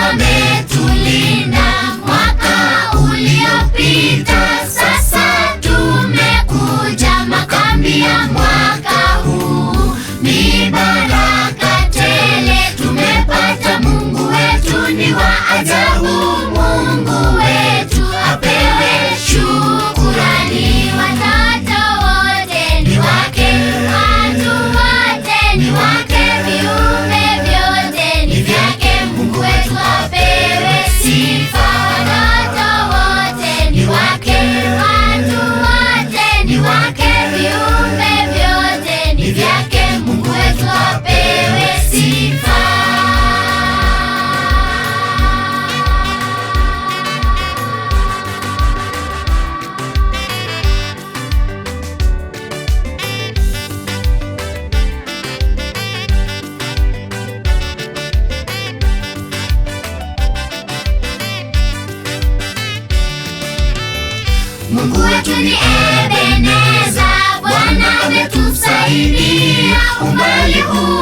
ametulinda mwaka uliopita. Sasa tumekuja makambi ya mwaka huu, ni baraka tele tumepata. Mungu wetu ni wa ajabu, Mungu wetu apewe shukurani. Watoto wote ni wake, watu wote ni wake, viumbe vyote ni vyake. Mungu wetu apewe sifa. Watoto wote ni wake, watu wote ni wake, viumbe vyote ni vyake. Mungu wetu apewe sifa. Mungu wetu ni Ebeneza, Bwana ametusaidia umbali huu.